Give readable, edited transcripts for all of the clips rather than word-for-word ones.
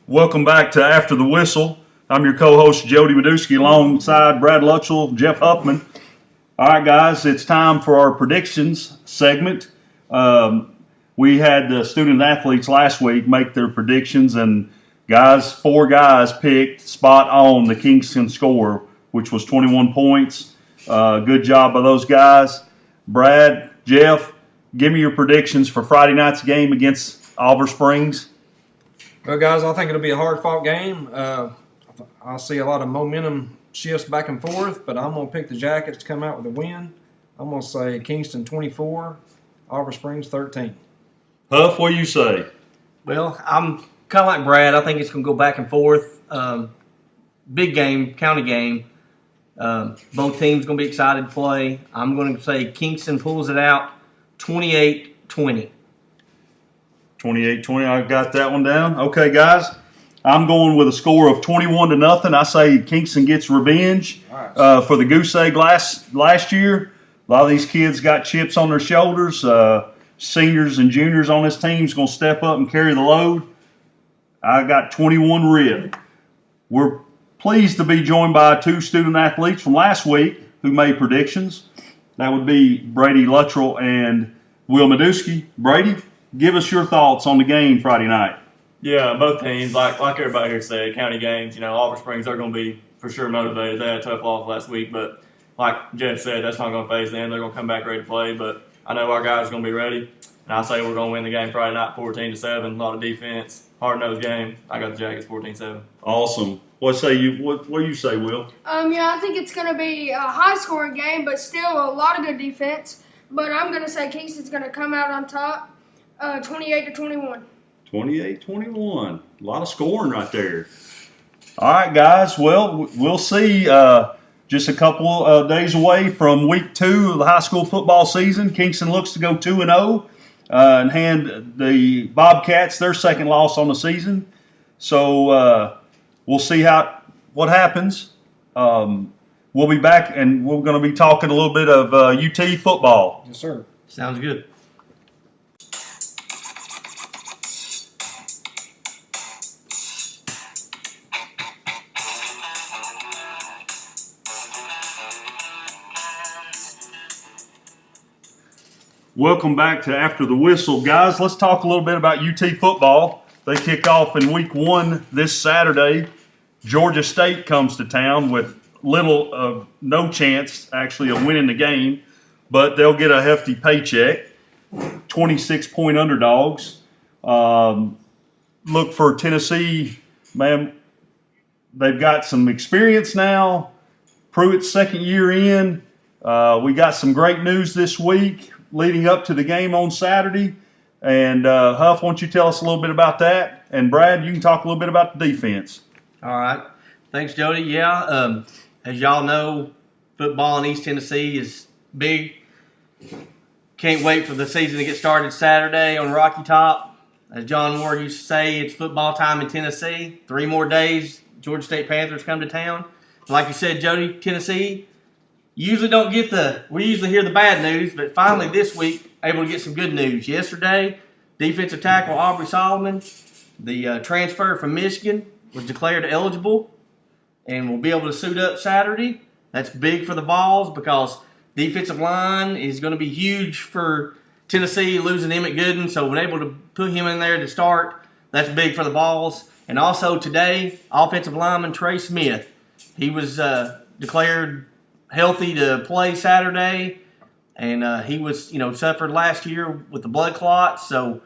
Welcome back to After the Whistle. I'm your co-host, Jody Meduski, alongside Brad Luttrell, Jeff Huffman. All right, guys, it's time for our predictions segment. We had the student athletes last week make their predictions, and four guys picked spot on the Kingston score, which was 21 points. Good job by those guys. Brad, Jeff, give me your predictions for Friday night's game against Oliver Springs. Well, guys, I think it'll be a hard-fought game. I see a lot of momentum shifts back and forth, but I'm going to pick the Jackets to come out with a win. I'm going to say Kingston 24, Oliver Springs 13. Huff, what do you say? Well, I'm kind of like Brad. I think it's going to go back and forth. Big game, county game. Both teams going to be excited to play. I'm going to say Kingston pulls it out 28-20. 28-20, I got that one down. Okay, guys, I'm going with a score of 21-0. I say Kingston gets revenge for the goose egg last year. A lot of these kids got chips on their shoulders. Seniors and juniors on this team is going to step up and carry the load. I got 21 Rib. We're pleased to be joined by two student athletes from last week who made predictions. That would be Brady Luttrell and Will Meduski. Brady, give us your thoughts on the game Friday night. Yeah, both teams, like everybody here said, county games, Oliver Springs, they're going to be for sure motivated. They had a tough loss last week, but like Jeff said, that's not going to phase them. They're going to come back ready to play, but I know our guys are going to be ready, and I say we're going to win the game Friday night 14-7. A lot of defense, hard-nosed game. I got the Jackets 14-7. Awesome. What say you? What do you say, Will? I think it's going to be a high-scoring game, but still a lot of good defense. But I'm going to say Kingston's going to come out on top, 28-21. 28-21. A lot of scoring right there. All right, guys. Well, we'll see. Just a couple of days away from week 2 of the high school football season. Kingston looks to go 2-0 and hand the Bobcats their second loss on the season. So we'll see what happens. We'll be back, and we're going to be talking a little bit of UT football. Yes, sir. Sounds good. Welcome back to After the Whistle. Guys, let's talk a little bit about UT football. They kick off in week 1 this Saturday. Georgia State comes to town with no chance actually of winning the game, but they'll get a hefty paycheck. 26-point underdogs. Look for Tennessee, man. They've got some experience now. Pruitt's second year in. We got some great news this week leading up to the game on Saturday. And Huff, why don't you tell us a little bit about that? And Brad, you can talk a little bit about the defense. All right. Thanks, Jody. Yeah, as y'all know, football in East Tennessee is big. Can't wait for the season to get started Saturday on Rocky Top. As John Ward used to say, it's football time in Tennessee. 3 more days, Georgia State Panthers come to town. Like you said, Jody, Tennessee, we usually hear the bad news, but finally this week, able to get some good news. Yesterday, defensive tackle Aubrey Solomon, the transfer from Michigan, was declared eligible and will be able to suit up Saturday. That's big for the Vols because defensive line is going to be huge for Tennessee, losing Emmett Gooden, so we're able to put him in there to start. That's big for the Vols. And also today, offensive lineman Trey Smith, he was declared healthy to play Saturday, and he was, suffered last year with the blood clots, so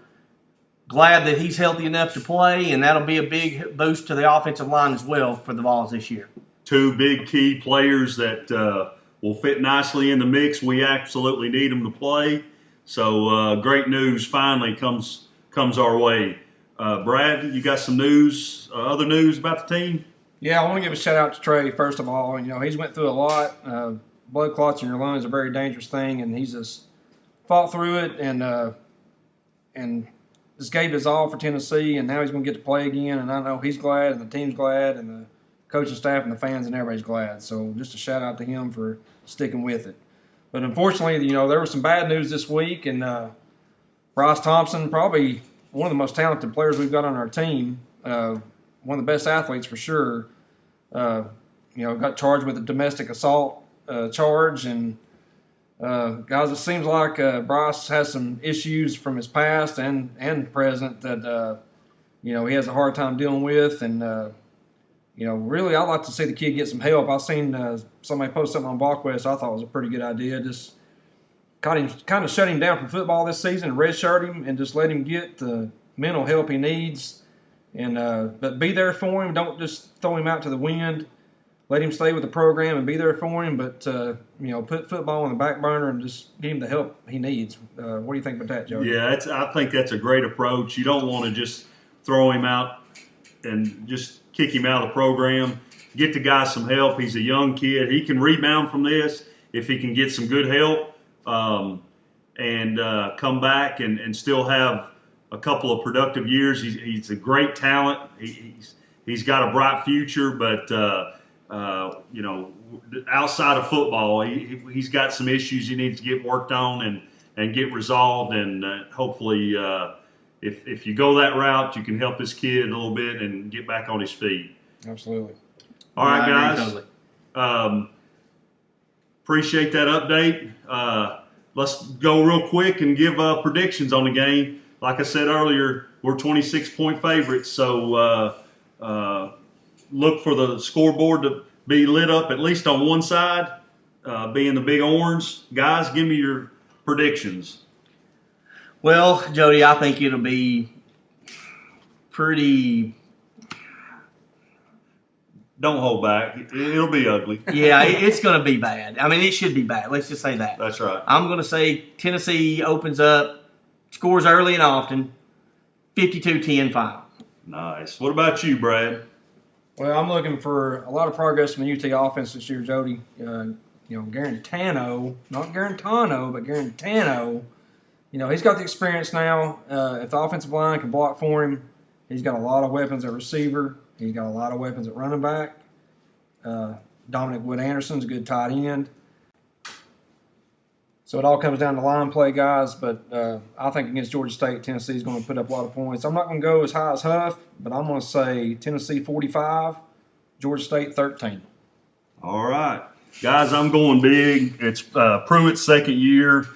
glad that he's healthy enough to play, and that'll be a big boost to the offensive line as well for the Vols this year. 2 big key players that will fit nicely in the mix. We absolutely need them to play. So great news finally comes our way. Brad, you got some news, other news about the team? Yeah, I want to give a shout-out to Trey, first of all. He's went through a lot. Blood clots in your lungs are a very dangerous thing, and he's just fought through it and just gave his all for Tennessee, and now he's going to get to play again, and I know he's glad, and the team's glad, and the coaching staff and the fans and everybody's glad. So just a shout-out to him for sticking with it. But unfortunately, there was some bad news this week, and Bryce Thompson, probably one of the most talented players we've got on our team, one of the best athletes for sure. Got charged with a domestic assault charge, and guys, it seems like Bryce has some issues from his past and present that he has a hard time dealing with, and really, I'd like to see the kid get some help. I've seen somebody post something on BlockWest I thought was a pretty good idea. Just kind of shut him down from football this season, redshirt him, and just let him get the mental help he needs. And but be there for him. Don't just throw him out to the wind. Let him stay with the program and be there for him. But put football on the back burner and just give him the help he needs. What do you think about that, Joe? Yeah, I think that's a great approach. You don't want to just throw him out and just kick him out of the program. Get the guy some help. He's a young kid. He can rebound from this if he can get some good help and come back and still have a couple of productive years. He's a great talent. He's got a bright future, but outside of football, he's got some issues he needs to get worked on and get resolved. And hopefully, if you go that route, you can help this kid a little bit and get back on his feet. Absolutely. All right, Yeah, I guys. agree totally. Appreciate that update. Let's go real quick and give predictions on the game. Like I said earlier, we're 26-point favorites, so look for the scoreboard to be lit up at least on one side, being the big orange. Guys, give me your predictions. Well, Jody, I think it'll be pretty. Don't hold back. It'll be ugly. Yeah, it's going to be bad. I mean, it should be bad. Let's just say that. That's right. I'm going to say Tennessee opens up, scores early and often, 52-10 final. Nice. What about you, Brad? Well, I'm looking for a lot of progress from the UT offense this year, Jody. Garantano, not Garantano, but Garantano. He's got the experience now. If the offensive line can block for him, he's got a lot of weapons at receiver. He's got a lot of weapons at running back. Dominic Wood-Anderson's a good tight end. So it all comes down to line play, guys. But I think against Georgia State, Tennessee's going to put up a lot of points. I'm not going to go as high as Huff, but I'm going to say Tennessee 45, Georgia State 13. All right. Guys, I'm going big. It's Pruitt's second year.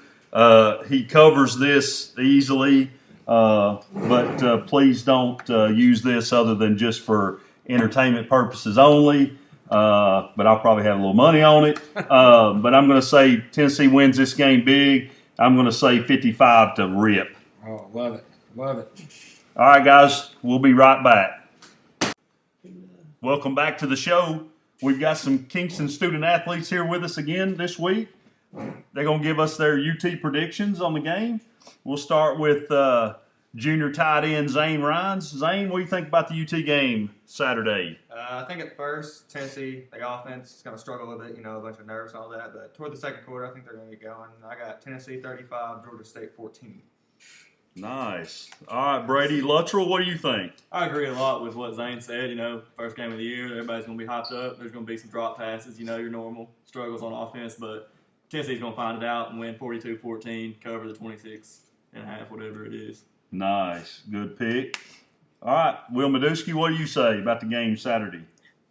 He covers this easily, but please don't use this other than just for entertainment purposes only. But I'll probably have a little money on it. But I'm going to say Tennessee wins this game big. I'm going to say 55 to rip. Oh, love it. Love it. All right, guys, we'll be right back. Welcome back to the show. We've got some Kingston student athletes here with us again this week. They're going to give us their UT predictions on the game. We'll start with junior tight end Zane Rhines. Zane, what do you think about the UT game Saturday? I think at first, Tennessee, the offense is going to struggle a bit, a bunch of nerves and all that. But toward the second quarter, I think they're going to get going. I got Tennessee 35, Georgia State 14. Nice. All right, Brady Luttrell, what do you think? I agree a lot with what Zane said. First game of the year, everybody's going to be hyped up. There's going to be some drop passes, your normal struggles on offense. But Tennessee's going to find it out and win 42-14, cover the 26 and a half, whatever it is. Nice. Good pick. All right, Will Meduski, what do you say about the game Saturday?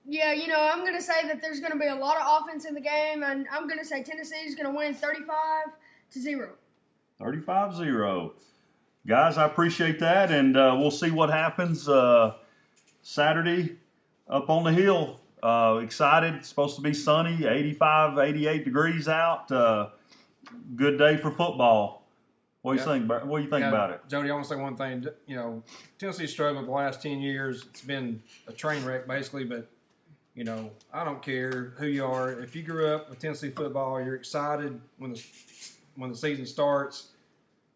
Yeah, I'm going to say that there's going to be a lot of offense in the game, and I'm going to say Tennessee's going to win 35-0. 35-0. Guys, I appreciate that, and we'll see what happens Saturday up on the hill. Excited. It's supposed to be sunny, 85, 88 degrees out. Good day for football. What do you think? What do you think about it? Jody, I want to say one thing. Tennessee's struggled the last 10 years. It's been a train wreck, basically, but, I don't care who you are. If you grew up with Tennessee football, you're excited when the season starts,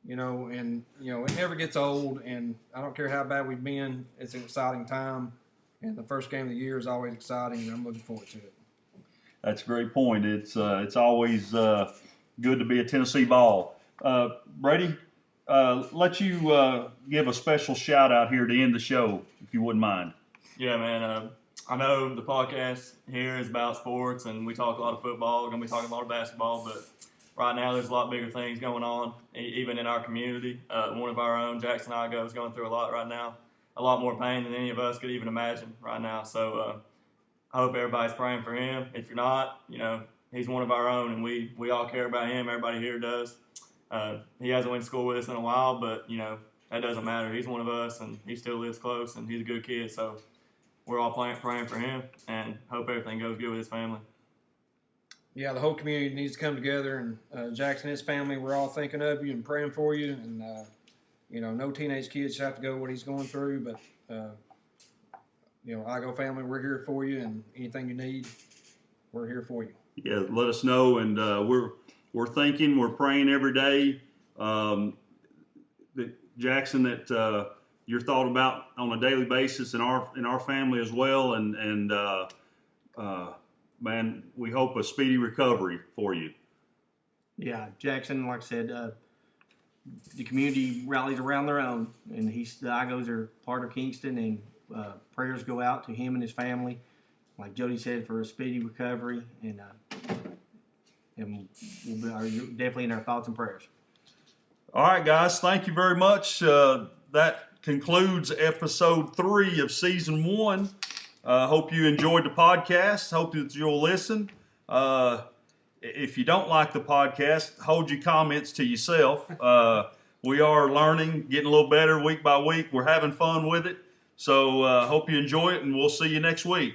and, it never gets old, and I don't care how bad we've been. It's an exciting time, and the first game of the year is always exciting, and I'm looking forward to it. That's a great point. It's always good to be a Tennessee ball. Brady, let you give a special shout out here to end the show, if you wouldn't mind. Yeah, man. I know the podcast here is about sports, and we talk a lot of football. We're going to be talking a lot of basketball, but right now there's a lot bigger things going on, even in our community. One of our own, Jackson Igo, is going through a lot right now. a lot more pain than any of us could even imagine right now. So I hope everybody's praying for him. If you're not, he's one of our own, and we all care about him. Everybody here does. He hasn't went to school with us in a while, but that doesn't matter. He's one of us, and he still lives close, and he's a good kid. So we're all praying for him, and hope everything goes good with his family. Yeah, the whole community needs to come together, and Jackson and his family, we're all thinking of you and praying for you. And no teenage kids should have to go what he's going through, but IGO family, we're here for you, and anything you need, we're here for you. Yeah, let us know, and we're thinking, we're praying every day. That Jackson, that you're thought about on a daily basis in our family as well, and man, we hope a speedy recovery for you. Yeah, Jackson, like I said, the community rallies around their own, and the IGOs are part of Kingston, and prayers go out to him and his family, like Jody said, for a speedy recovery, and we'll be definitely in our thoughts and prayers. All right, guys, thank you very much. That concludes episode 3 of season 1. Hope you enjoyed the podcast. Hope that you'll listen. If you don't like the podcast, hold your comments to yourself. We are learning, getting a little better week by week. We're having fun with it. So hope you enjoy it, and we'll see you next week.